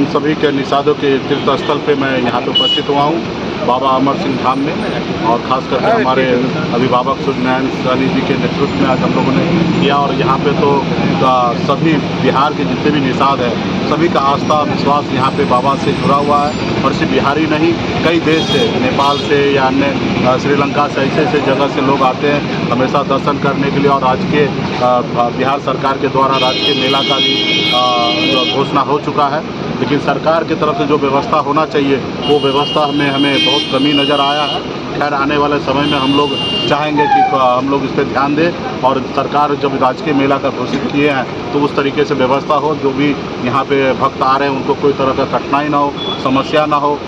हम सभी के निषादों के तीर्थ स्थल पे मैं यहाँ पे उपस्थित हुआ हूँ, बाबा अमर सिंह धाम में। और ख़ास करके हमारे अभिभावक सूर्यनारायण सहनी जी के नेतृत्व में आज हम लोगों ने किया। और यहाँ पे तो सभी बिहार के जितने भी निषाद हैं, सभी का आस्था विश्वास यहाँ पे बाबा से जुड़ा हुआ है। और सिर्फ बिहारी नहीं, कई देश से, नेपाल से या अन्य श्रीलंका से, ऐसे जगह से लोग आते हैं हमेशा दर्शन करने के लिए। और आज के बिहार सरकार के द्वारा राजकीय मेला का भी घोषणा हो चुका है, लेकिन सरकार की तरफ से जो व्यवस्था होना चाहिए वो व्यवस्था में हमें बहुत कमी नज़र आया है। खैर, आने वाले समय में हम लोग चाहेंगे कि हम लोग इस पर ध्यान दें और सरकार जब राजकीय मेला का घोषित किए हैं तो उस तरीके से व्यवस्था हो, जो भी यहाँ पे भक्त आ रहे हैं उनको कोई तरह का कठिनाई ना हो, समस्या ना हो,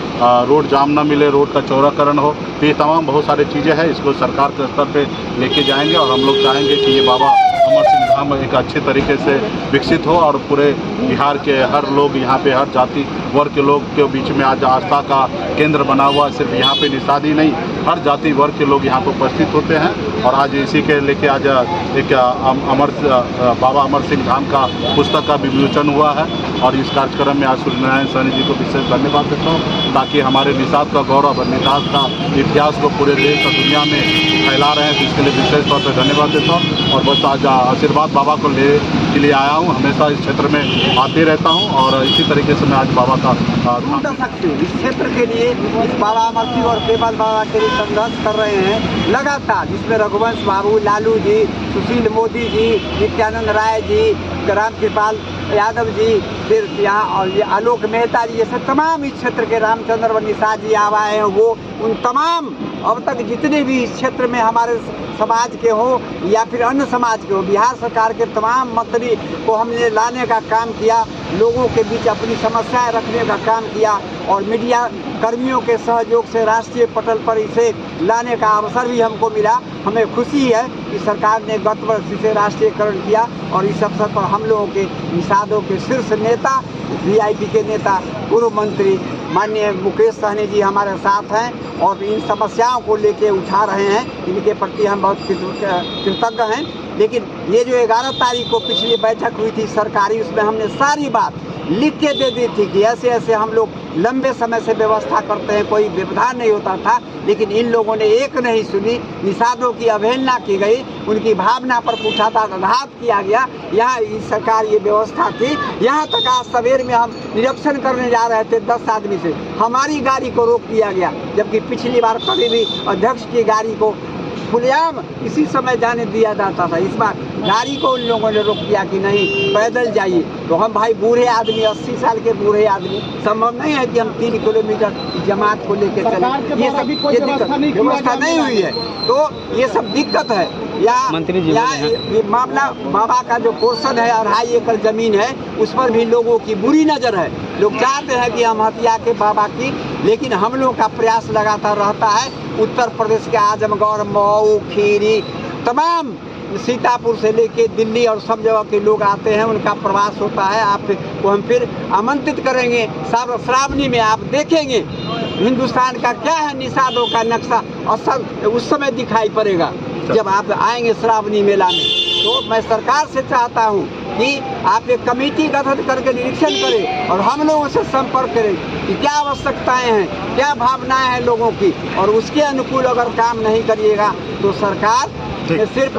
रोड जाम ना मिले, रोड का चौड़ाकरण हो। तो ये तमाम बहुत सारी चीज़ें हैं, इसको सरकार के स्तर पे लेके जाएंगे। और हम लोग चाहेंगे कि ये बाबा अमर सिंह धाम एक अच्छे तरीके से विकसित हो और पूरे बिहार के हर लोग यहाँ पे, हर जाति वर्ग के लोग के बीच में आज आस्था का केंद्र बना हुआ। सिर्फ यहाँ पे निषाद ही नहीं, हर जाति वर्ग के लोग यहाँ पर उपस्थित होते हैं। और आज इसी के लेके आज एक बाबा अमर सिंह धाम का पुस्तक का विमोचन हुआ है। और इस कार्यक्रम में आज सूर्यनारायण सहनी जी को विशेष धन्यवाद देता हूँ, ताकि हमारे निषाद का गौरव और निषाद का इतिहास को पूरे देश और दुनिया में फैला रहे हैं। तो इसके लिए विशेष तौर पर धन्यवाद देता हूँ। और बस आज आशीर्वाद बाबा को ले के लिए आया हूँ, हमेशा इस क्षेत्र में आते रहता हूँ और इसी तरीके से मैं आज बाबा का इस क्षेत्र के लिए इस बाबा अमर सिंह और केवल बाबा के लिए संघर्ष कर रहे हैं लगातार, जिसमें रघुवंश बाबू, लालू जी, सुशील मोदी जी, नित्यानंद राय जी, राम कृपाल यादव जी, फिर यहाँ और ये आलोक मेहता जी, जैसे तमाम इस क्षेत्र के रामचंद्र व निषाद जी आए हैं। वो उन तमाम अब तक जितने भी इस क्षेत्र में हमारे समाज के हो या फिर अन्य समाज के हो, बिहार सरकार के तमाम मंत्री को हमने लाने का काम किया, लोगों के बीच अपनी समस्याएं रखने का काम किया। और मीडिया कर्मियों के सहयोग से राष्ट्रीय पटल पर इसे लाने का अवसर भी हमको मिला। हमें खुशी है कि सरकार ने गत वर्ष इसे राष्ट्रीयकरण किया। और इस अवसर पर हम लोगों के निषादों के शीर्ष नेता, वीआईपी के नेता, पूर्व मंत्री माननीय मुकेश सहनी जी हमारे साथ हैं और इन समस्याओं को लेके उठा रहे हैं। इनके प्रति हम बहुत कृतज्ञ हैं। लेकिन ये जो 11 तारीख को पिछली बैठक हुई थी सरकारी, उसमें हमने सारी बात लिख के दे दी थी कि ऐसे ऐसे हम लोग लंबे समय से व्यवस्था करते हैं, कोई व्यवधान नहीं होता था। लेकिन इन लोगों ने एक नहीं सुनी, निषादों की अवहेलना की गई, उनकी भावना पर कुठाघात किया गया। यहाँ सरकार ये व्यवस्था थी। यहाँ तक आज सवेर में हम निरीक्षण करने जा रहे थे 10 आदमी से, हमारी गाड़ी को रोक दिया गया, जबकि पिछली बार कभी भी अध्यक्ष की गाड़ी को खुलेआम इसी समय जाने दिया जाता था। इस बार गाड़ी को उन लोगों ने रोक दिया कि नहीं, पैदल जाइए। तो हम भाई बूढ़े आदमी, 80 साल के बूढ़े आदमी, संभव नहीं है कि हम 3 किलोमीटर जमात को लेकर चले। ये सब व्यवस्था नहीं हुई है, तो ये सब दिक्कत है। या ये मामला बाबा का जो पोर्शन है 2.5 एकड़ जमीन है, उस पर भी लोगों की बुरी नज़र है। लोग चाहते हैं कि हम हत्या के बाबा की, लेकिन हम लोगों का प्रयास लगातार रहता है। उत्तर प्रदेश के आजमगढ़, मऊ, खीरी, तमाम सीतापुर से लेके दिल्ली और सब जगह के लोग आते हैं, उनका प्रवास होता है। आपको हम फिर आमंत्रित करेंगे। श्रावणी में आप देखेंगे हिंदुस्तान का क्या है निषादों का नक्शा असल उस समय दिखाई पड़ेगा जब आप आएंगे श्रावणी मेला में। तो मैं सरकार से चाहता हूँ कि आप एक कमेटी गठन करके निरीक्षण करें और हम लोगों से संपर्क करें कि क्या आवश्यकताएं हैं, क्या भावनाएं हैं लोगों की, और उसके अनुकूल अगर काम नहीं करिएगा तो सरकार सिर्फ